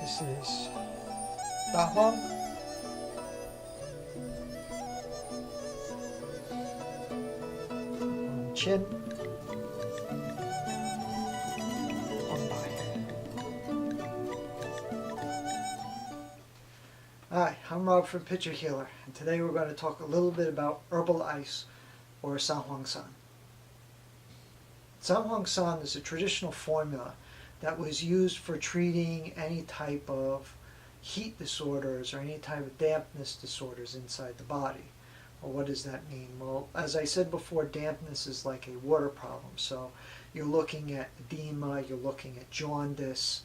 This is San Huang Chin Hi, I'm Rob from Pitcher Healer, and today we're going to talk a little bit about herbal ice, or San Huang San. San Huang San is a traditional formula that was used for treating any type of heat disorders or any type of dampness disorders inside the body. Well, what does that mean? Well, as I said before, dampness is like a water problem. So you're looking at edema, you're looking at jaundice.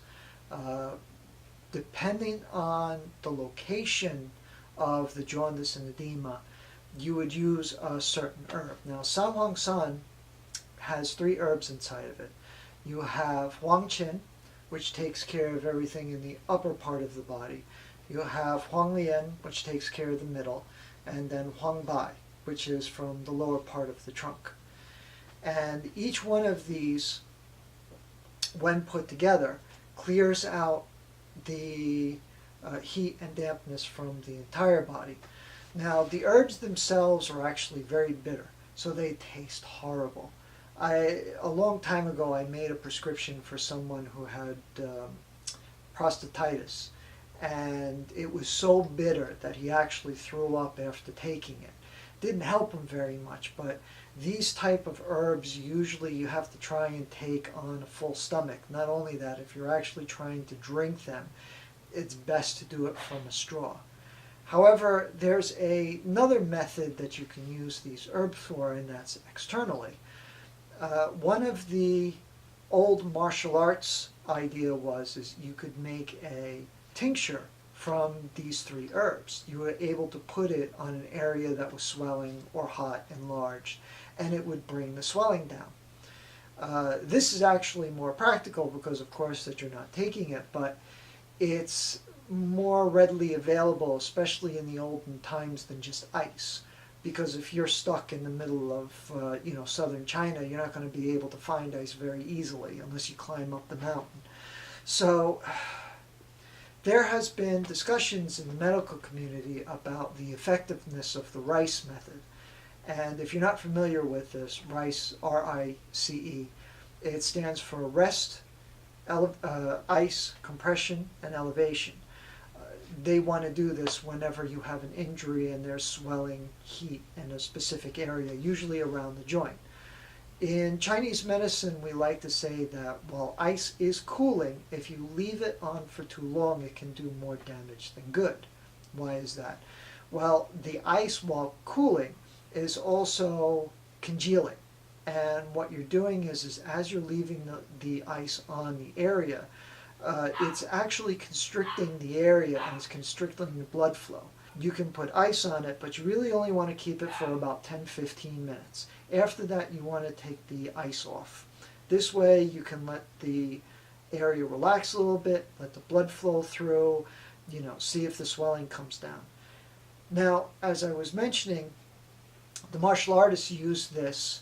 Depending on the location of the jaundice and edema, you would use a certain herb. Now, San Huang San has 3 herbs inside of it. You have Huang Qin, which takes care of everything in the upper part of the body. You have Huang Lian, which takes care of the middle, and then Huang Bai, which is from the lower part of the trunk. And each one of these, when put together, clears out the heat and dampness from the entire body. Now, the herbs themselves are actually very bitter, so they taste horrible. A long time ago, I made a prescription for someone who had prostatitis, and it was so bitter that he actually threw up after taking it. Didn't help him very much, but these type of herbs, usually you have to try and take on a full stomach. Not only that, if you're actually trying to drink them, it's best to do it from a straw. However, there's another method that you can use these herbs for, and that's externally. One of the old martial arts idea is you could make a tincture from these 3 herbs. You were able to put it on an area that was swelling or hot, enlarged, and it would bring the swelling down. This is actually more practical because, of course, that you're not taking it, but it's more readily available, especially in the olden times, than just ice. Because if you're stuck in the middle of southern China, you're not going to be able to find ice very easily unless you climb up the mountain. So there has been discussions in the medical community about the effectiveness of the RICE method. And if you're not familiar with this, RICE, R-I-C-E, it stands for rest, ice, compression, and elevation. They want to do this whenever you have an injury and there's swelling, heat in a specific area, usually around the joint. In Chinese medicine, we like to say that while ice is cooling, if you leave it on for too long, it can do more damage than good. Why is that? Well, the ice, while cooling, is also congealing. And what you're doing is as you're leaving the ice on the area, it's actually constricting the area and it's constricting the blood flow. You can put ice on it, but you really only want to keep it for about 10-15 minutes. After that, you want to take the ice off. This way you can let the area relax a little bit, let the blood flow through, see if the swelling comes down. Now, as I was mentioning, the martial artists use this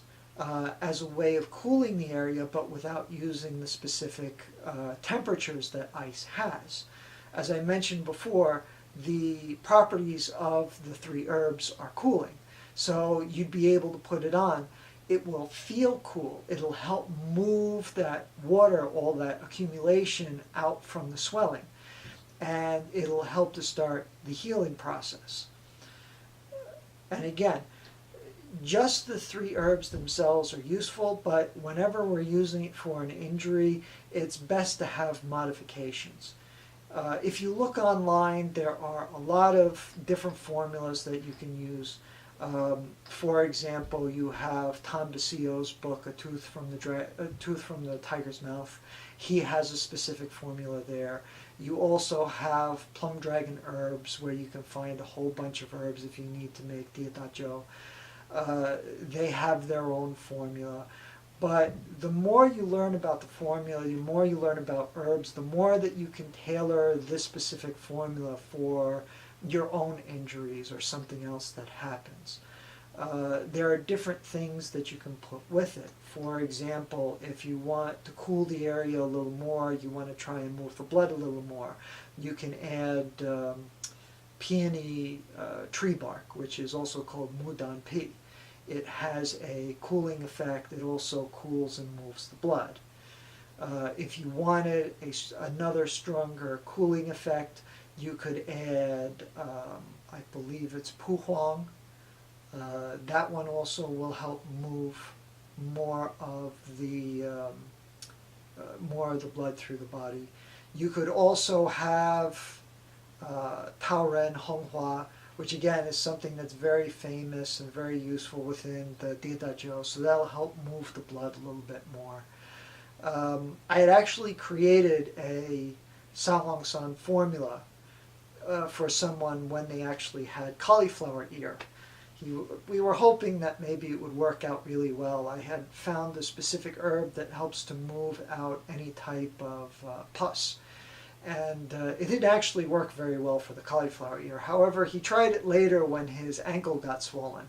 as a way of cooling the area, but without using the specific temperatures that ice has. As I mentioned before, the properties of the 3 herbs are cooling. So you'd be able to put it on. It will feel cool. It'll help move that water, all that accumulation out from the swelling. And it'll help to start the healing process. And again, just the 3 herbs themselves are useful, but whenever we're using it for an injury, it's best to have modifications. If you look online, there are a lot of different formulas that you can use. For example, you have Tom Basilio's book, A Tooth from the Tiger's Mouth. He has a specific formula there. You also have Plum Dragon herbs, where you can find a whole bunch of herbs if you need to make dietajo. They have their own formula. But the more you learn about the formula, the more you learn about herbs, the more that you can tailor this specific formula for your own injuries or something else that happens. there are different things that you can put with it. For example, if you want to cool the area a little more, you want to try and move the blood a little more, you can add peony tree bark, which is also called mudan pi. It has a cooling effect. It also cools and moves the blood. If you wanted another stronger cooling effect, you could add, I believe it's pu huang. That one also will help move more of the blood through the body. You could also have tao ren honghua, which again is something that's very famous and very useful within the Didajiu, so that'll help move the blood a little bit more. I had actually created a San Huang San formula for someone when they actually had cauliflower ear. We were hoping that maybe it would work out really well. I had found a specific herb that helps to move out any type of pus. And it did actually work very well for the cauliflower ear. However, he tried it later when his ankle got swollen.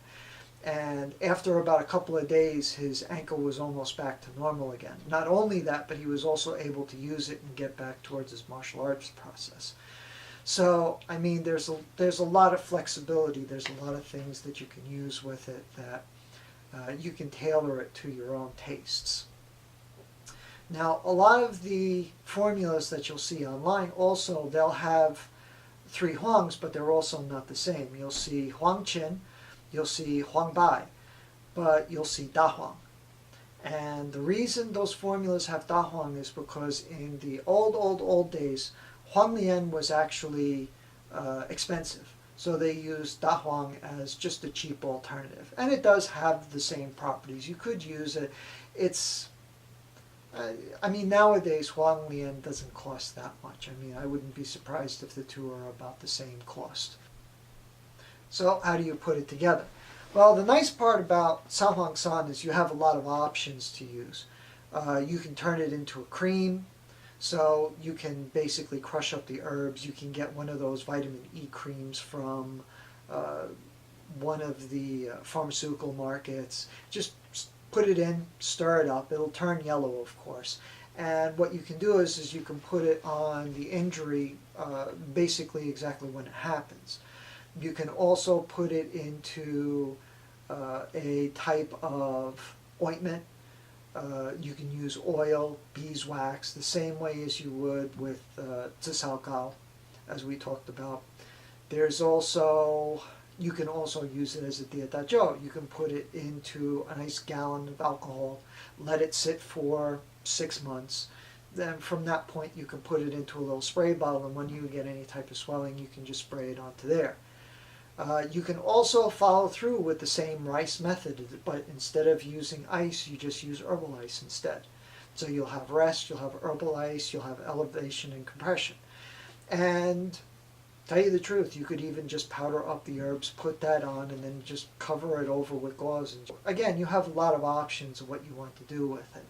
And after about a couple of days, his ankle was almost back to normal again. Not only that, but he was also able to use it and get back towards his martial arts process. So, I mean, there's a lot of flexibility. There's a lot of things that you can use with it that you can tailor it to your own tastes. Now, a lot of the formulas that you'll see online also, they'll have 3 huangs, but they're also not the same. You'll see huang qin, you'll see huang bai, but you'll see da huang. And the reason those formulas have da huang is because in the old days, huang lian was actually expensive. So they used da huang as just a cheap alternative. And it does have the same properties. You could use it. I mean, nowadays, huang lian doesn't cost that much. I mean, I wouldn't be surprised if the two are about the same cost. So how do you put it together? Well, the nice part about San Huang San is you have a lot of options to use. You can turn it into a cream, so you can basically crush up the herbs. You can get one of those vitamin E creams from one of the pharmaceutical markets. Just put it in, stir it up. It'll turn yellow, of course. And what you can do is you can put it on the injury basically exactly when it happens. You can also put it into a type of ointment. You can use oil, beeswax, the same way as you would with zisao, as we talked about. There's also, you can also use it as a diadajiu. You can put it into a nice gallon of alcohol, let it sit for 6 months. Then from that point you can put it into a little spray bottle, and when you get any type of swelling you can just spray it onto there. You can also follow through with the same rice method, but instead of using ice, you just use herbal ice instead. So you'll have rest, you'll have herbal ice, you'll have elevation and compression. And tell you the truth, you could even just powder up the herbs, put that on, and then just cover it over with gauze. And again, you have a lot of options of what you want to do with it.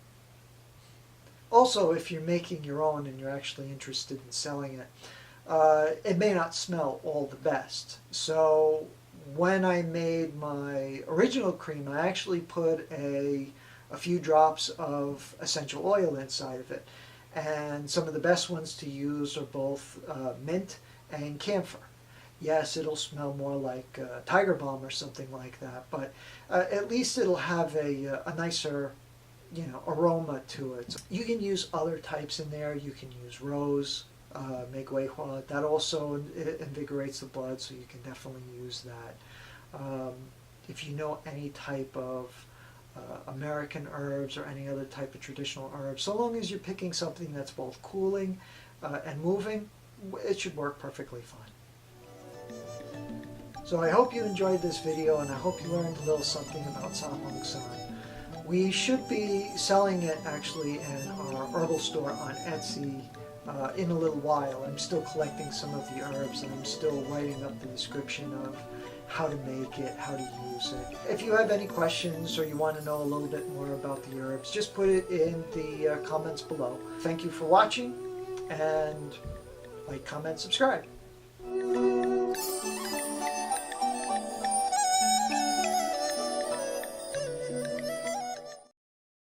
Also, if you're making your own and you're actually interested in selling it, it may not smell all the best. So when I made my original cream, I actually put a few drops of essential oil inside of it. And some of the best ones to use are both mint and camphor. Yes, it'll smell more like tiger balm or something like that, but at least it'll have a nicer, aroma to it. So you can use other types in there. You can use rose, meiguihua. That also invigorates the blood, so you can definitely use that. If you know any type of American herbs or any other type of traditional herbs, so long as you're picking something that's both cooling and moving, it should work perfectly fine. So I hope you enjoyed this video, and I hope you learned a little something about San Huang San. We should be selling it actually in our herbal store on Etsy in a little while. I'm still collecting some of the herbs, and I'm still writing up the description of how to make it, how to use it. If you have any questions or you want to know a little bit more about the herbs, just put it in the comments below. Thank you for watching, and like, comment, subscribe.